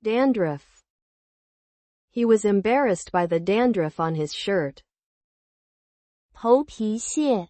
Dandruff. He was embarrassed by the dandruff on his shirt. 头皮屑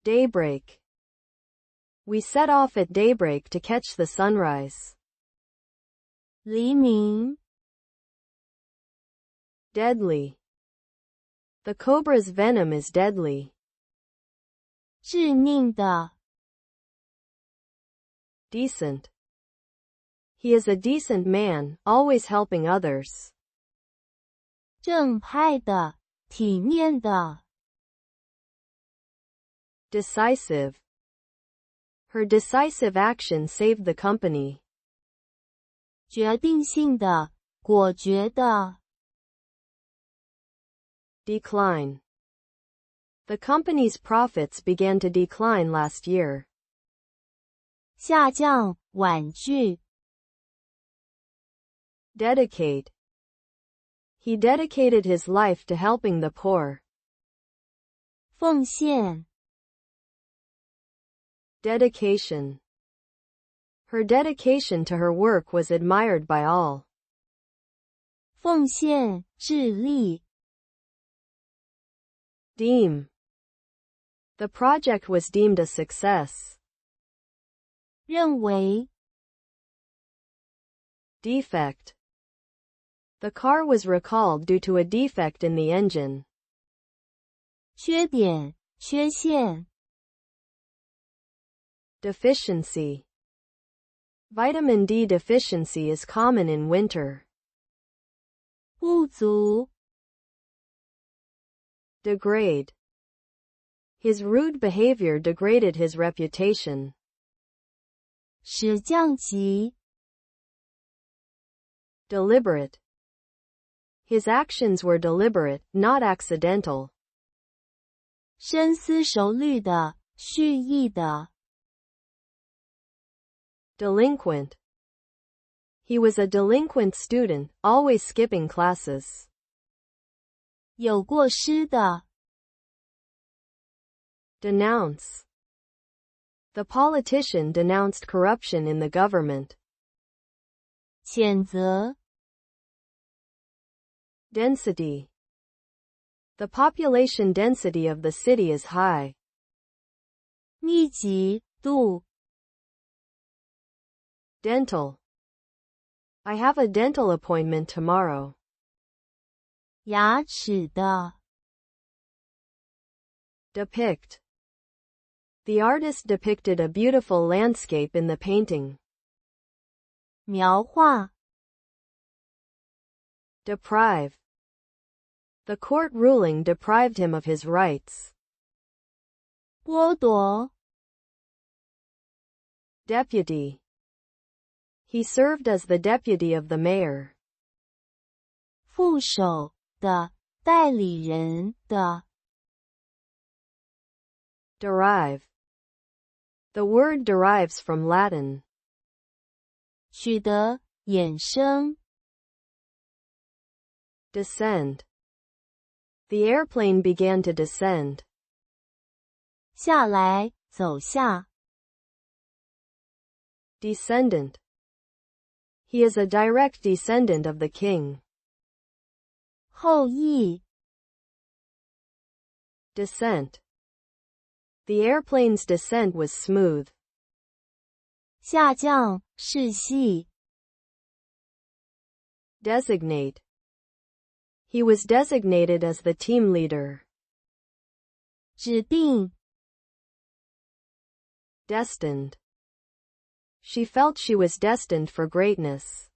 Daybreak. We set off at daybreak to catch the sunrise. 黎明 Deadly. The cobra's venom is deadly. 致命的 Decent. He is a decent man, always helping others. 正派的体面的 Decisive. Her decisive action saved the company. 决定性的果决的 Decline. The company's profits began to decline last year. 下降婉拒 Dedicate. He dedicated his life to helping the poor. 奉献 Dedication. Her dedication to her work was admired by all. 奉献致力 Deem. The project was deemed a success. 认为 Defect. The car was recalled due to a defect in the engine. 缺点缺陷 Deficiency. Vitamin D deficiency is common in winter. 不足 Degrade. His rude behavior degraded his reputation. 使降级 Deliberate. His actions were deliberate, not accidental. 深思熟虑的蓄意的 Delinquent. He was a delinquent student, always skipping classes. 有过失的 Denounce. The politician denounced corruption in the government. 谴责 Density. The population density of the city is high. 密集度 Dental. I have a dental appointment tomorrow. 牙齿的 Depict. The artist depicted a beautiful landscape in the painting. 描画 Deprive. The court ruling deprived him of his rights. 剥夺 Deputy. He served as the deputy of the mayor. 副手的代理人的 Derive. The word derives from Latin. 取得衍生 Descend. The airplane began to descend. 下来走下 Descendant. He is a direct descendant of the king. 后裔 Descent. The airplane's descent was smooth. 下降世系 Designate. He was designated as the team leader. 指定 Destined. She felt she was destined for greatness.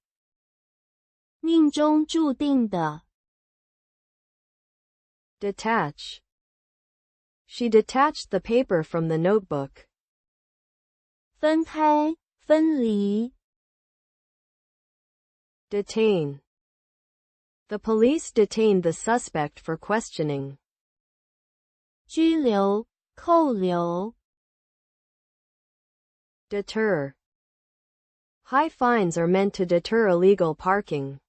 命中注定的 Detach. She detached the paper from the notebook. 分开分离 Detain. The police detained the suspect for questioning. 拘留扣留 Deter. High fines are meant to deter illegal parking.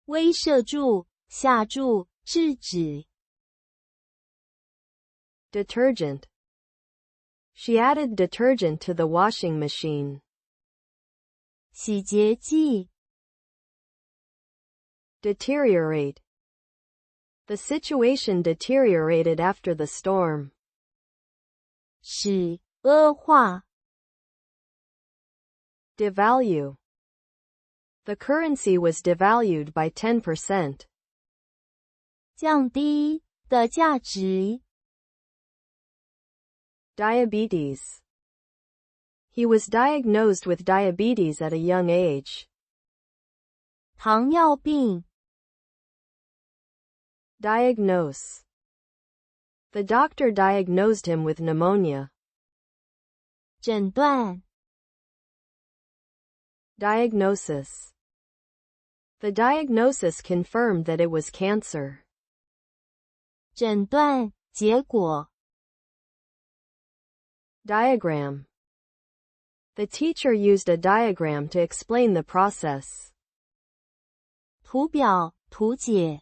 威慑住下注制止 Detergent. She added detergent to the washing machine. 洗洁剂 deteriorate. The situation deteriorated after the storm. 使恶化 Devalue. The currency was devalued by 10%. 降低的价值 Diabetes. He was diagnosed with diabetes at a young age. 糖尿病 Diagnose. The doctor diagnosed him with pneumonia. 诊断 Diagnosis. The diagnosis confirmed that it was cancer. 诊断结果 Diagram. The teacher used a diagram to explain the process. 图表图解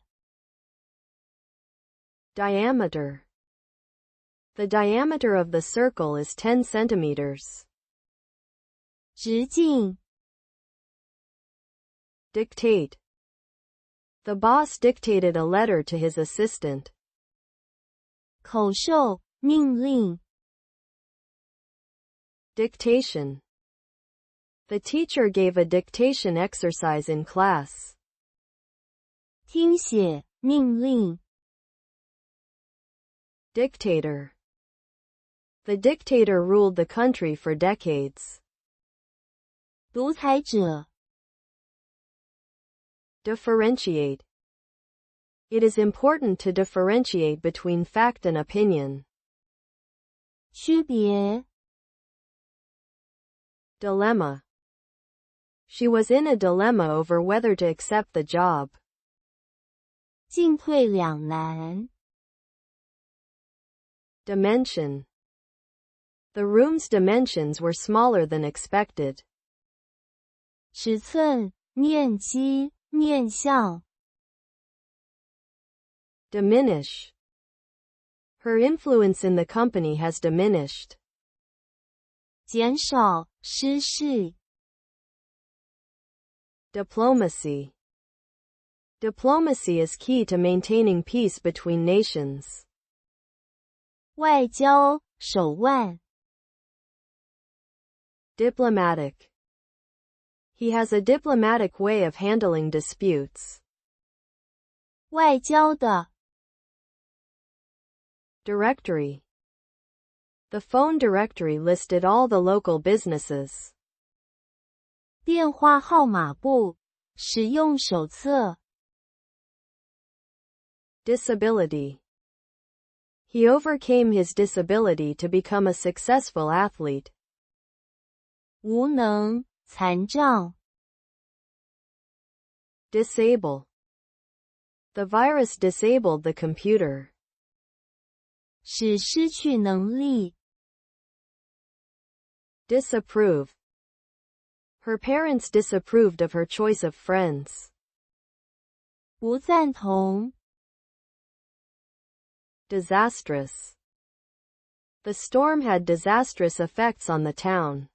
Diameter. The diameter of the circle is 10 centimeters. 直径 Dictate. The boss dictated a letter to his assistant. 口授命令 Dictation. The teacher gave a dictation exercise in class. 听写命令 Dictator. The dictator ruled the country for decades. 独裁者 Differentiate. It is important to differentiate between fact and opinion. 区别 Dilemma. She was in a dilemma over whether to accept the job. 进退两难 Dimension. The room's dimensions were smaller than expected. 尺寸面积面向 Diminish. Her influence in the company has diminished. 减少失势 Diplomacy. Diplomacy is key to maintaining peace between nations. 外交手腕 Diplomatic. He has a diplomatic way of handling disputes. 外交的 Directory. The phone directory listed all the local businesses. 电话号码簿使用手册 Disability. He overcame his disability to become a successful athlete. 无能残障 Disable. The virus disabled the computer. 使失去能力 Disapprove. Her parents disapproved of her choice of friends. 不赞同 Disastrous. The storm had disastrous effects on the town.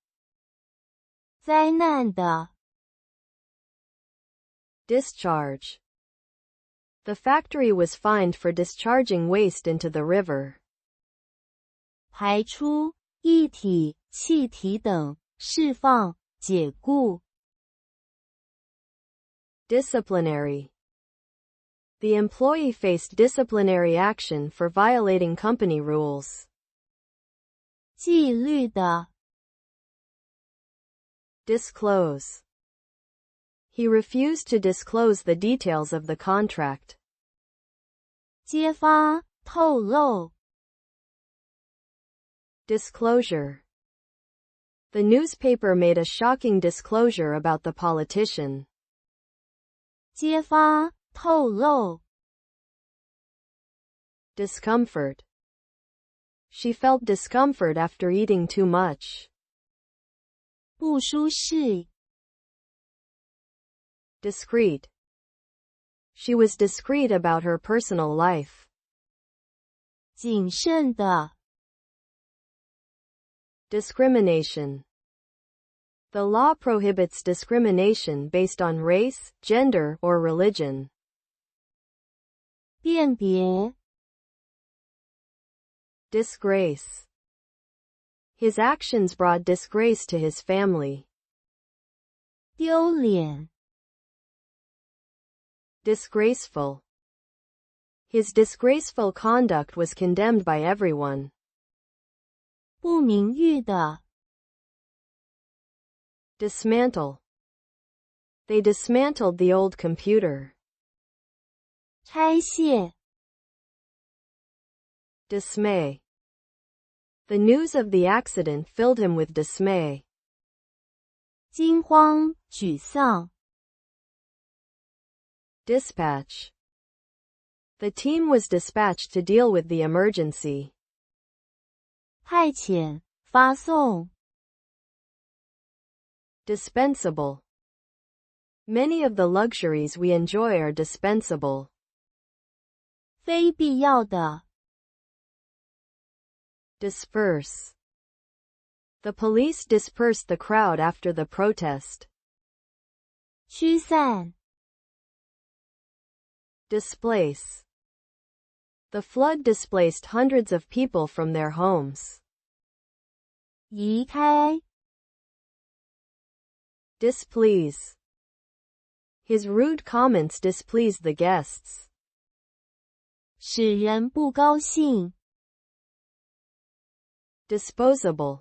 灾难的 Discharge. The factory was fined for discharging waste into the river. 排出液体气体等释放解雇 Disciplinary. The employee faced disciplinary action for violating company rules. 纪律的 Disclose. He refused to disclose the details of the contract. 揭发透露 Disclosure. The newspaper made a shocking disclosure about the politician. 揭发透露 Discomfort. She felt discomfort after eating too much. 不舒适 Discreet. She was discreet about her personal life. 谨慎的 Discrimination. The law prohibits discrimination based on race, gender, or religion. 辨别 Disgrace. His actions brought disgrace to his family. 丢脸 Disgraceful. His disgraceful conduct was condemned by everyone. 不名誉的 Dismantle. They dismantled the old computer. 拆卸 Dismay. The news of the accident filled him with dismay. 惊慌沮丧 Dispatch. The team was dispatched to deal with the emergency. 派遣发送 Dispensable. Many of the luxuries we enjoy are dispensable. 非必要的 Disperse. The police dispersed the crowd after the protest. 驱散 Displace. The flood displaced hundreds of people from their homes. 移开 Displease. His rude comments displeased the guests. 使人不高兴 Disposable.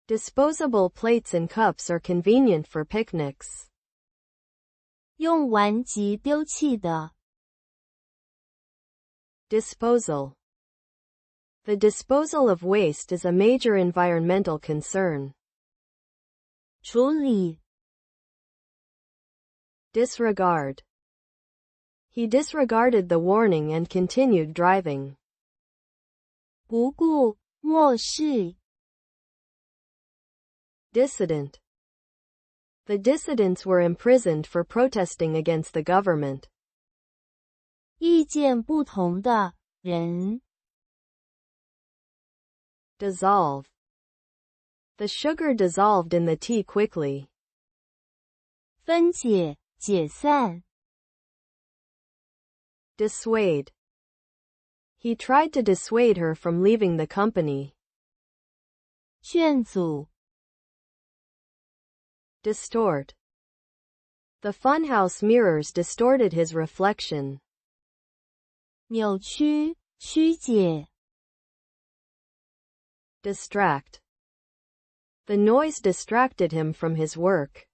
Disposable plates and cups are convenient for picnics. 用完即丢弃的 Disposal. The disposal of waste is a major environmental concern. 处理 Disregard. He disregarded the warning and continued driving. 不顾漠视 Dissident. The dissidents were imprisoned for protesting against the government. 意见不同的人 Dissolve. The sugar dissolved in the tea quickly. 分解解散 Dissuade. He tried to dissuade her from leaving the company. 劝阻 Distort. The funhouse mirrors distorted his reflection. 扭曲曲解 Distract. The noise distracted him from his work.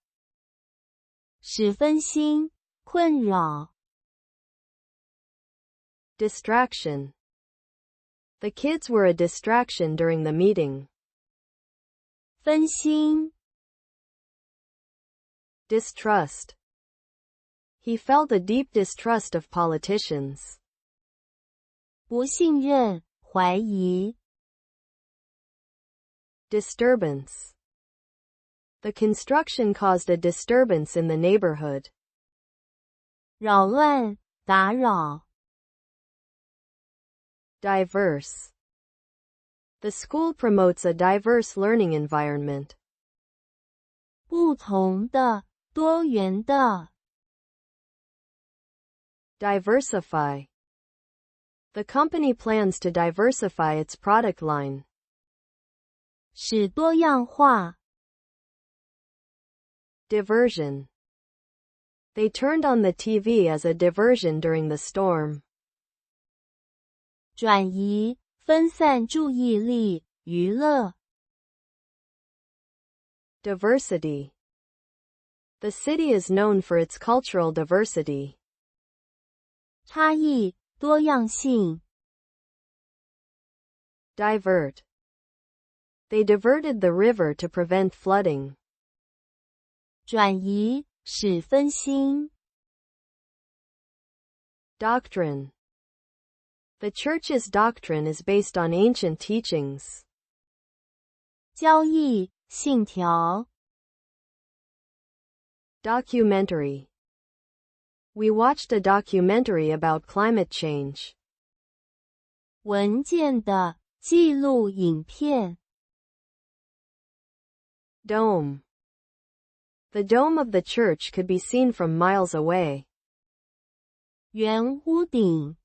使分心困扰 Distraction. The kids were a distraction during the meeting. 分心 Distrust. He felt a deep distrust of politicians. 不信任怀疑 Disturbance. The construction caused a disturbance in the neighborhood. 扰乱打扰 Diverse. The school promotes a diverse learning environment. 不同的多元的 Diversify. The company plans to diversify its product line. 使多样化 Diversion. They turned on the TV as a diversion during the storm. 转移分散注意力娱乐 Diversity. The city is known for its cultural diversity. 差异多样性 Divert. They diverted the river to prevent flooding. 转移使分心 Doctrine. The church's doctrine is based on ancient teachings. 交易信条 Documentary. We watched a documentary about climate change. 文件的记录影片 Dome. The dome of the church could be seen from miles away. 圆屋顶